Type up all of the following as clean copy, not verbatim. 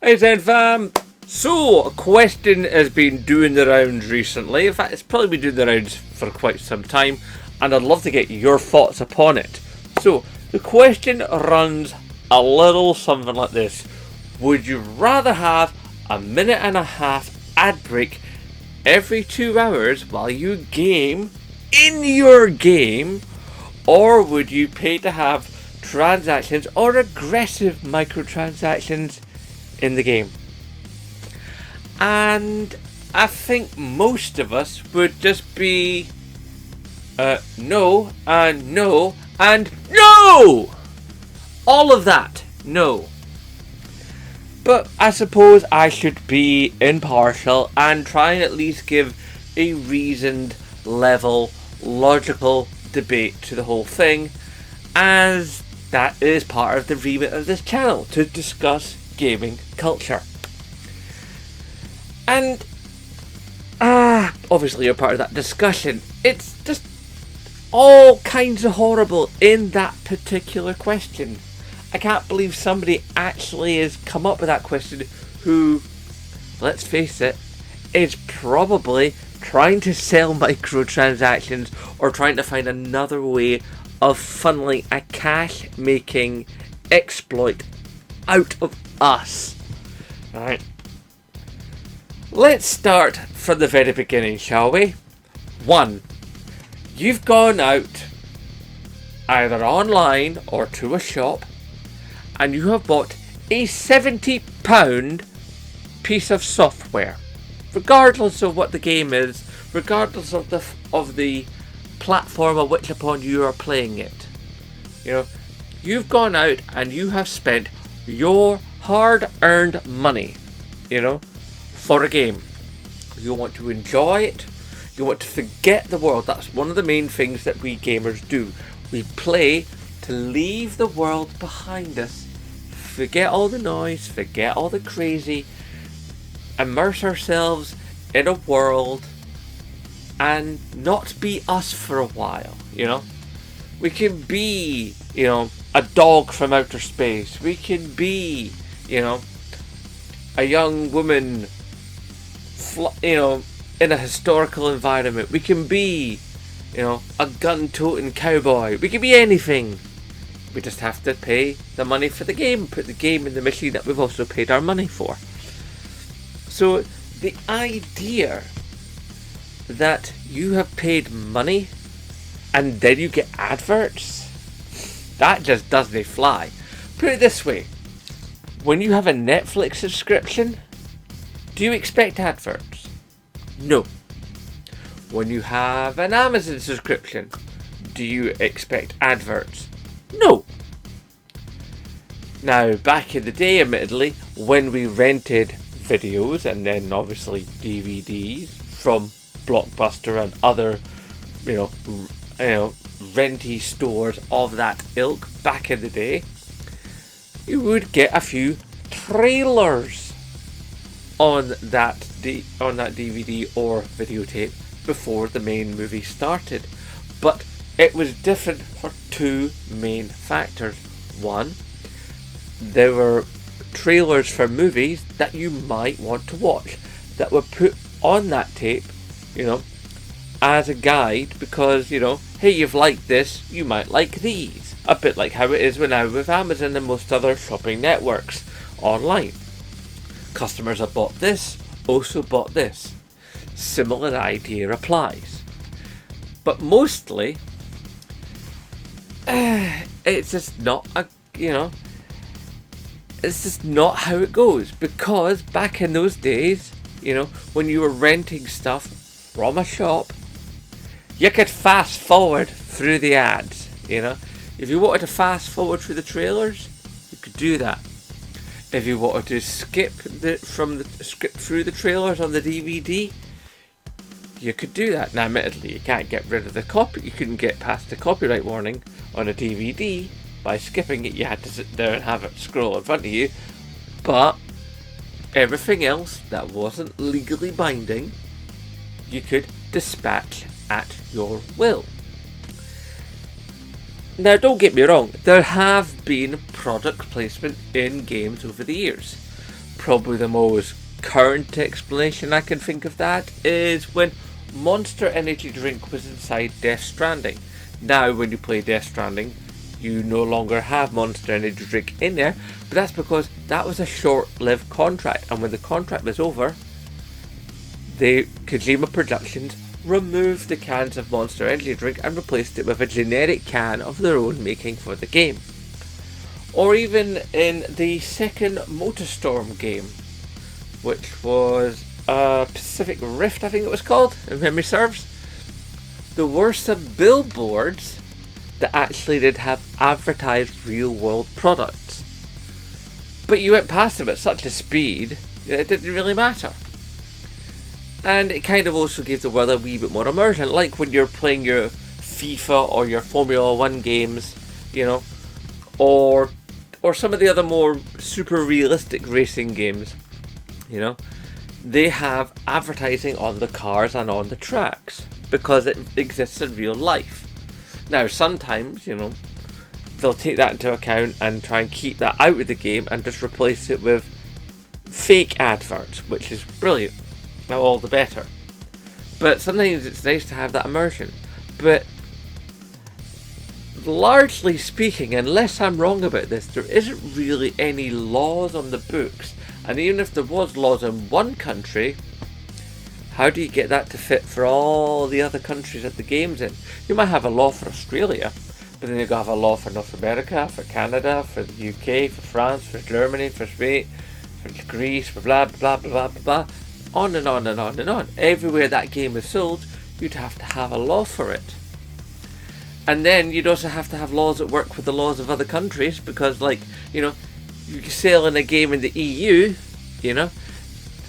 Hey Zen fam! So, a question has been doing the rounds recently. In fact, it's probably been doing the rounds for quite some time, and I'd love to get your thoughts upon it. So, the question runs a little something like this. Would you rather have a minute and a half ad break every 2 hours while you game in your game, or would you pay to have transactions or aggressive microtransactions in the game? And I think most of us would just be no and no and no! All of that, no. But I suppose I should be impartial and try and at least give a reasoned, level, logical debate to the whole thing, as that is part of the remit of this channel, to discuss gaming culture. And obviously you're part of that discussion. It's just all kinds of horrible in that particular question. I can't believe somebody actually has come up with that question who, let's face it, is probably trying to sell microtransactions or trying to find another way of funneling a cash making exploit out of us. Alright. Let's start from the very beginning, shall we? 1. You've gone out either online or to a shop and you have bought a £70 piece of software, regardless of what the game is, regardless of the platform on which upon you are playing it. You know, you've gone out and you have spent your hard-earned money, for a game. You want to enjoy it. You want to forget the world. That's one of the main things that we gamers do. We play to leave the world behind us. Forget all the noise, forget all the crazy, immerse ourselves in a world and not be us for a while, We can be, a dog from outer space. We can be, a young woman, in a historical environment. We can be, a gun-toting cowboy. We can be anything. We just have to pay the money for the game, put the game in the machine that we've also paid our money for. So the idea that you have paid money and then you get adverts, that just doesn't fly. Put it this way, when you have a Netflix subscription, do you expect adverts? No. When you have an Amazon subscription, do you expect adverts? No. Now, back in the day, admittedly, when we rented videos and then obviously DVDs from Blockbuster and other, renty stores of that ilk back in the day, you would get a few trailers on that DVD or videotape before the main movie started. But it was different for two main factors. One, there were trailers for movies that you might want to watch that were put on that tape, as a guide because, hey, you've liked this, you might like these. A bit like how it is now with Amazon and most other shopping networks online. Customers have bought this, also bought this. Similar idea applies. But mostly, it's just not it's just not how it goes, because back in those days, when you were renting stuff from a shop, you could fast forward through the ads. If you wanted to fast forward through the trailers, you could do that. If you wanted to skip through the trailers on the DVD, you could do that. Now, admittedly, you can't get rid of you couldn't get past the copyright warning on a DVD by skipping it. You had to sit there and have it scroll in front of you. But everything else that wasn't legally binding, you could dispatch at your will. Now, don't get me wrong, there have been product placement in games over the years. probably the most current explanation I can think of that is when Monster Energy Drink was inside Death Stranding. Now, when you play Death Stranding, you no longer have Monster Energy Drink in there, but that's because that was a short-lived contract, and when the contract was over, Kojima Productions removed the cans of Monster Energy Drink and replaced it with a generic can of their own making for the game. Or even in the second MotorStorm game, which was Pacific Rift, I think it was called, if memory serves. There were some billboards that actually did have advertised real-world products. But you went past them at such a speed that it didn't really matter. And it kind of also gave the world a wee bit more immersion, like when you're playing your FIFA or your Formula 1 games, you know, or some of the other more super realistic racing games, you know. They have advertising on the cars and on the tracks because it exists in real life. Now, sometimes, you know, they'll take that into account and try and keep that out of the game and just replace it with fake adverts, which is brilliant. Now, all the better. But sometimes it's nice to have that immersion. But largely speaking, unless I'm wrong about this, there isn't really any laws on the books. And even if there was laws in one country, how do you get that to fit for all the other countries that the game's in? You might have a law for Australia, but then you've got to have a law for North America, for Canada, for the UK, for France, for Germany, for Spain, for Greece, for blah blah blah blah blah, on and on and on and on. Everywhere that game is sold, you'd have to have a law for it. And then you'd also have to have laws that work with the laws of other countries, because, like, you know, you sell in a game in the EU, you know,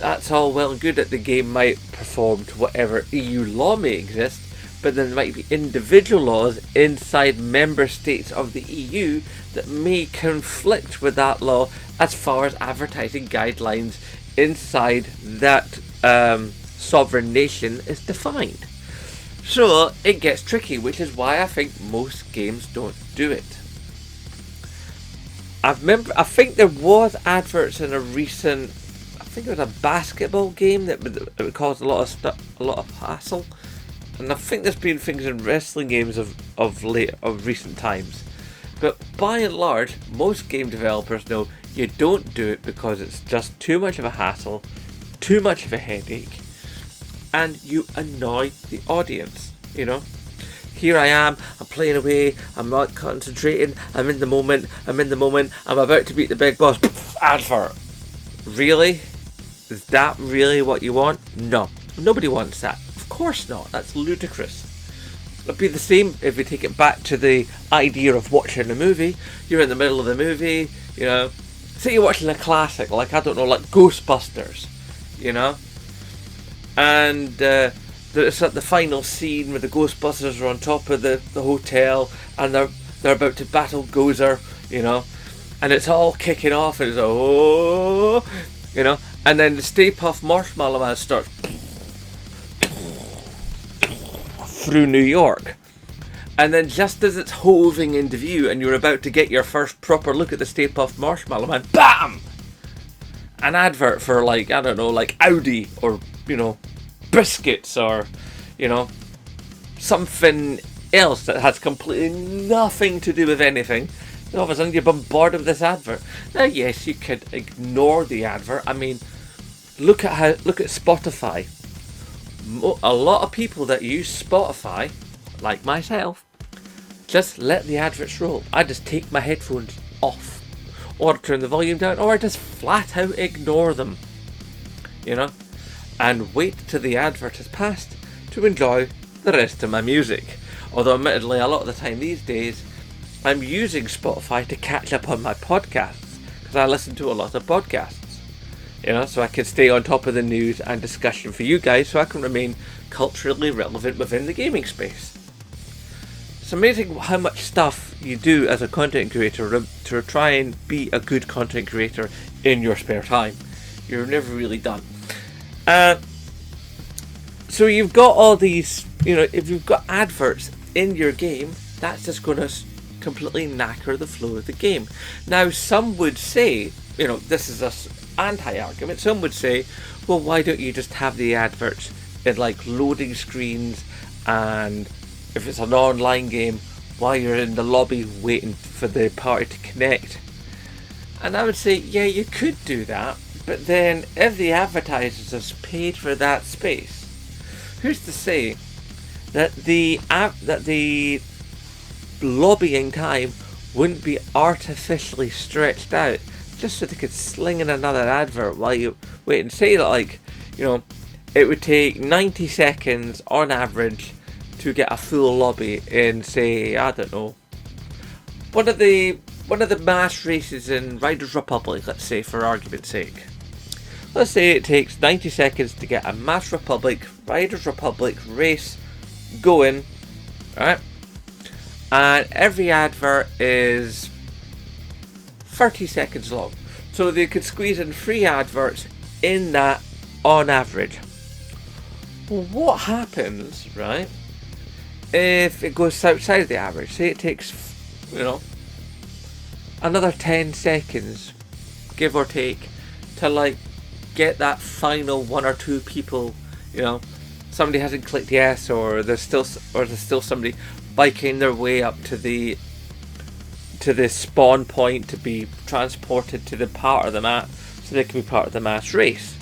that's all well and good that the game might perform to whatever EU law may exist, but then there might be individual laws inside member states of the EU that may conflict with that law as far as advertising guidelines inside that sovereign nation is defined. So it gets tricky, which is why I think most games don't do it. I think there was adverts in a recent, I think it was a basketball game that would cause a lot of hassle, and I think there's been things in wrestling games of recent times. But by and large, most game developers know you don't do it because it's just too much of a hassle, too much of a headache, and you annoy the audience. You know. Here I am, I'm playing away, I'm not concentrating, I'm in the moment, I'm about to beat the big boss. Advert. Really? Is that really what you want? No. Nobody wants that. Of course not. That's ludicrous. It'd be the same if we take it back to the idea of watching a movie. You're in the middle of the movie, you know. Say you're watching a classic, like, I don't know, like Ghostbusters, you know. And, it's at the final scene where the Ghostbusters are on top of the hotel and they're about to battle Gozer, you know, and it's all kicking off and it's oh, you know, and then the Stay Puft Marshmallow Man starts through New York, and then just as it's hoving into view and you're about to get your first proper look at the Stay Puft Marshmallow Man, BAM! An advert for, like, I don't know, like Audi or, you know, biscuits or, you know, something else that has completely nothing to do with anything. And all of a sudden you're bombarded with this advert. Now, yes, you could ignore the advert. I mean, look at Spotify. A lot of people that use Spotify, like myself, just let the adverts roll. I just take my headphones off, or turn the volume down, or I just flat out ignore them, you know, and wait till the advert has passed to enjoy the rest of my music. Although admittedly, a lot of the time these days, I'm using Spotify to catch up on my podcasts, because I listen to a lot of podcasts, you know, so I can stay on top of the news and discussion for you guys, so I can remain culturally relevant within the gaming space. It's amazing how much stuff you do as a content creator to try and be a good content creator in your spare time. You're never really done. So you've got all these, you know, if you've got adverts in your game, that's just going to completely knacker the flow of the game. Now, some would say, this is a anti-argument, some would say, well, why don't you just have the adverts in like loading screens, and if it's an online game, while you're in the lobby waiting for the party to connect? And I would say, yeah, you could do that, but then if the advertisers have paid for that space, who's to say that the lobbying time wouldn't be artificially stretched out just so they could sling in another advert while you wait? And say that, like, it would take 90 seconds on average to get a full lobby in, say, I don't know, one of the mass races in Riders Republic, let's say, for argument's sake. Let's say it takes 90 seconds to get a Riders Republic race going, right? And every advert is 30 seconds long. So they could squeeze in 3 adverts in that on average. Well, what happens, right, if it goes outside of the average? Say it takes, another 10 seconds, give or take, to like get that final 1 or 2 people, somebody hasn't clicked yes, or there's still somebody biking their way up to the spawn point to be transported to the part of the map so they can be part of the mass race.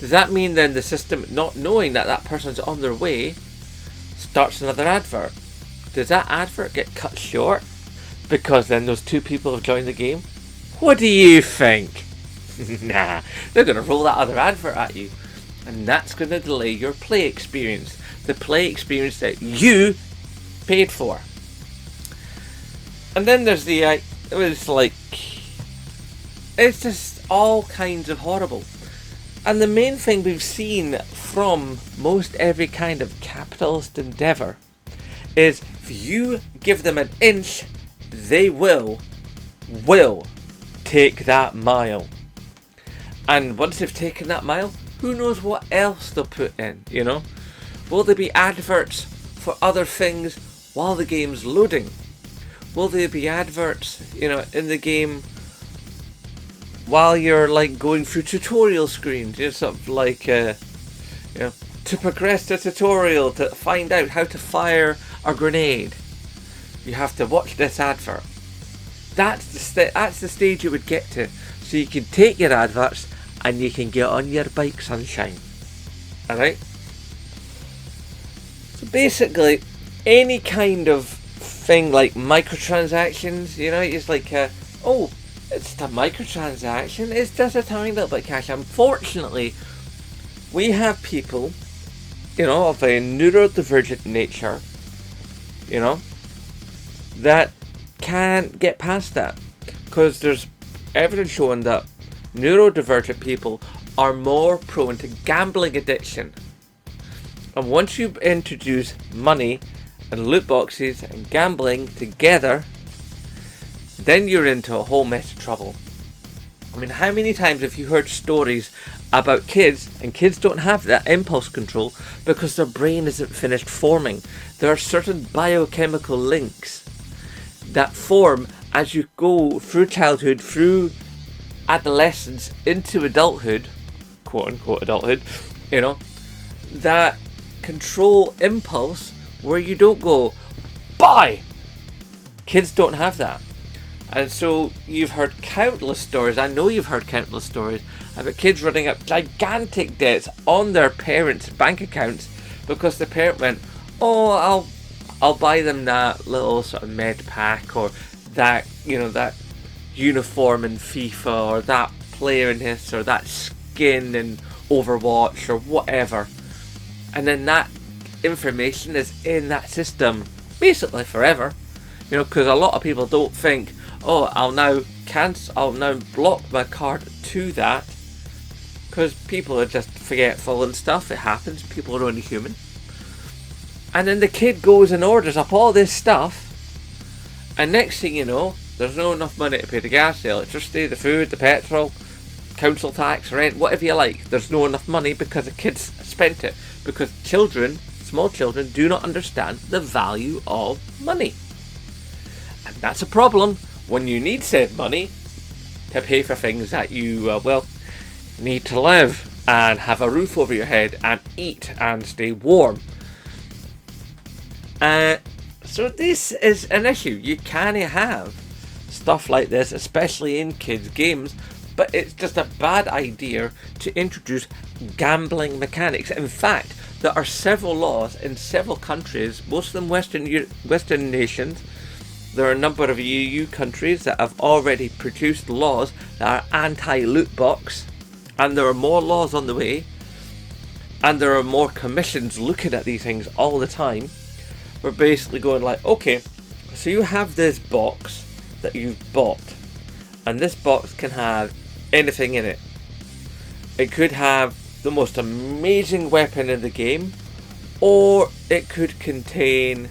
Does that mean then the system, not knowing that that person's on their way, starts another advert? Does that advert get cut short because then those 2 people have joined the game? What do you think? Nah, they're going to roll that other advert at you, and that's going to delay your play experience, the play experience that you paid for. And then there's it's just all kinds of horrible. And the main thing we've seen from most every kind of capitalist endeavour is if you give them an inch, they will take that mile. And once they've taken that mile, who knows what else they'll put in, Will there be adverts for other things while the game's loading? Will there be adverts, in the game while you're like going through tutorial screens? Sort of like, to progress the tutorial, to find out how to fire a grenade, you have to watch this advert. That's the stage you would get to, so you can take your adverts and you can get on your bike, sunshine. Alright? So basically, any kind of thing like microtransactions, it's like, it's a microtransaction, it's just a tiny little bit of cash. Unfortunately, we have people, of a neurodivergent nature, that can't get past that. Because there's evidence showing that neurodivergent people are more prone to gambling addiction. And once you introduce money and loot boxes and gambling together, then you're into a whole mess of trouble. I mean, how many times have you heard stories about kids, and kids don't have that impulse control because their brain isn't finished forming? There are certain biochemical links that form as you go through childhood, through adolescence, into adulthood, quote unquote adulthood, that control impulse where you don't go, buy! Kids don't have that. And so you've heard countless stories, I know you've heard countless stories about kids running up gigantic debts on their parents' bank accounts because the parent went, oh, I'll buy them that little sort of med pack, or that, that uniform in FIFA, or that player in this, or that skin in Overwatch, or whatever. And then that information is in that system basically forever. Because a lot of people don't think, I'll now block my card to that, because people are just forgetful and stuff. It happens, people are only human. And then the kid goes and orders up all this stuff, and next thing you know, there's not enough money to pay the gas, the electricity, the food, the petrol, council tax, rent, whatever you like. There's not enough money because the kids spent it. Because children, small children, do not understand the value of money. That's a problem when you need said money to pay for things that you, need to live and have a roof over your head and eat and stay warm. So this is an issue. You can't have stuff like this, especially in kids' games, but it's just a bad idea to introduce gambling mechanics. In fact, there are several laws in several countries, most of them Western nations. There are a number of EU countries that have already produced laws that are anti-loot box, and there are more laws on the way, and there are more commissions looking at these things all the time. We're basically going like, okay, so you have this box that you've bought, and this box can have anything in it. It could have the most amazing weapon in the game, or it could contain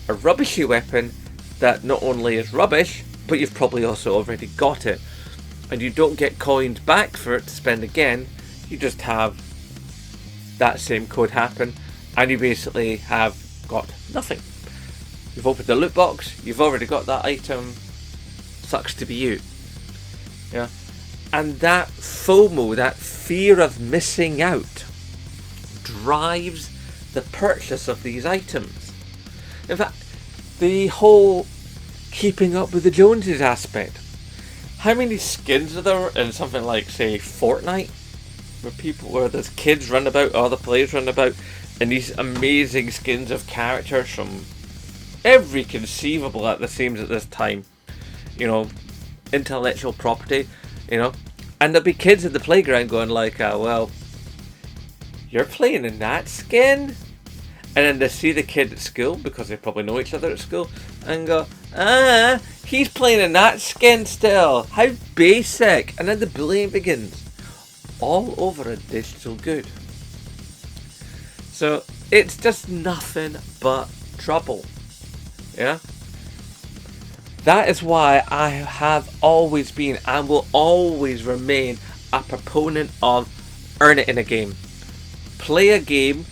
a rubbishy weapon that not only is rubbish, but you've probably also already got it, and you don't get coins back for it to spend again. You just have that same code happen, and you basically have got nothing. You've opened the loot box, you've already got that item, sucks to be you. Yeah. And that FOMO, that fear of missing out, drives the purchase of these items. In fact, the whole keeping up with the Joneses aspect. How many skins are there in something like, say, Fortnite? Where there's kids run about, other players run about, and these amazing skins of characters from every conceivable at the seems at this time. You know, intellectual property, you know. And there'll be kids at the playground going like, well, you're playing in that skin? And then they see the kid at school, because they probably know each other at school, and go, he's playing in that skin still. How basic. And then the bullying begins. All over a digital good. So it's just nothing but trouble. Yeah? That is why I have always been and will always remain a proponent of earn it in a game. Play a game,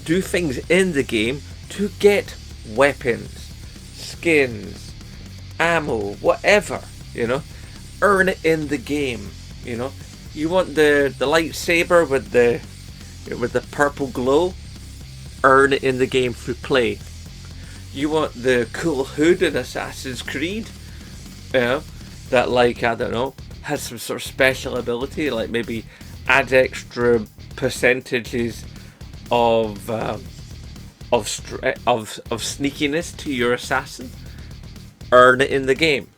do things in the game to get weapons, skins, ammo, whatever, you know. Earn it in the game, you know. You want the lightsaber with the purple glow? Earn it in the game through play. You want the cool hood in Assassin's Creed? Yeah, that, like, I don't know, has some sort of special ability, like maybe adds extra percentages of sneakiness to your assassin. Earn it in the game.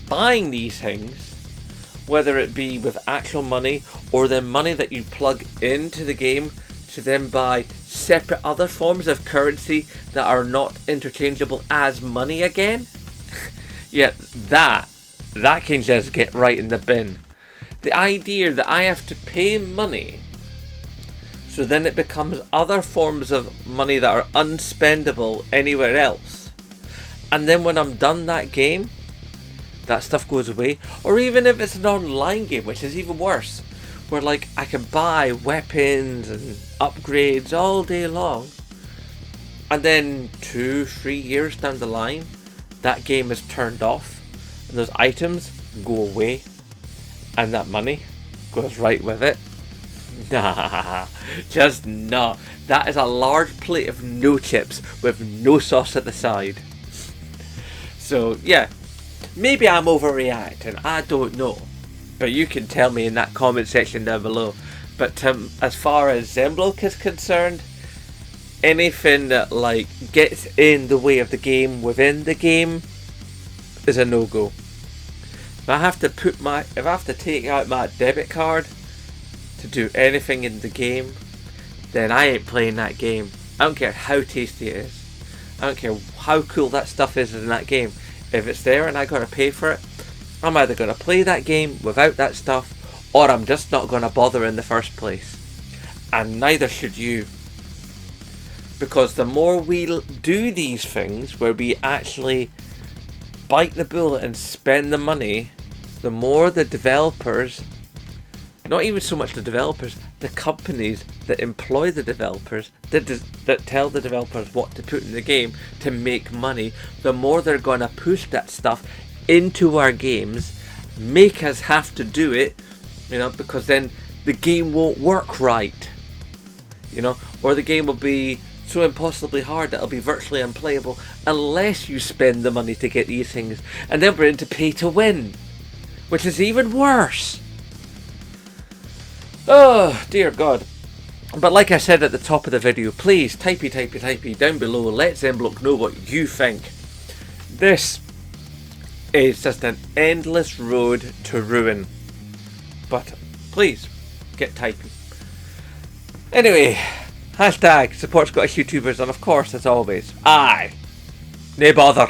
Buying these things, whether it be with actual money or the money that you plug into the game to then buy separate other forms of currency that are not interchangeable as money again. Yeah, that can just get right in the bin. The idea that I have to pay money so then it becomes other forms of money that are unspendable anywhere else, and then when I'm done that game, that stuff goes away. Or even if it's an online game, which is even worse, where like I can buy weapons and upgrades all day long, and then 2-3 years down the line that game is turned off and those items go away and that money goes right with it. Nah, just not. That is a large plate of no chips with no sauce at the side. So yeah, maybe I'm overreacting, I don't know, but you can tell me in that comment section down below. But as far as Zenbloke is concerned, anything that like gets in the way of the game within the game is a no-go. If I have to take out my debit card to do anything in the game, then I ain't playing that game. I don't care how tasty it is. I don't care how cool that stuff is in that game. If it's there and I gotta pay for it, I'm either gonna play that game without that stuff, or I'm just not gonna bother in the first place. And neither should you. Because the more we do these things where we actually bite the bullet and spend the money, the more the developers, not even so much the developers, the companies that employ the developers, that tell the developers what to put in the game to make money, the more they're going to push that stuff into our games, make us have to do it, because then the game won't work right, or the game will be so impossibly hard that it'll be virtually unplayable unless you spend the money to get these things, and then we're into pay to win, which is even worse. Oh, dear God. But like I said at the top of the video, please typey down below. Let Zenbloke know what you think. This is just an endless road to ruin. But please, get typing. Anyway, hashtag support Scottish YouTubers, and of course, as always, aye, nae bother.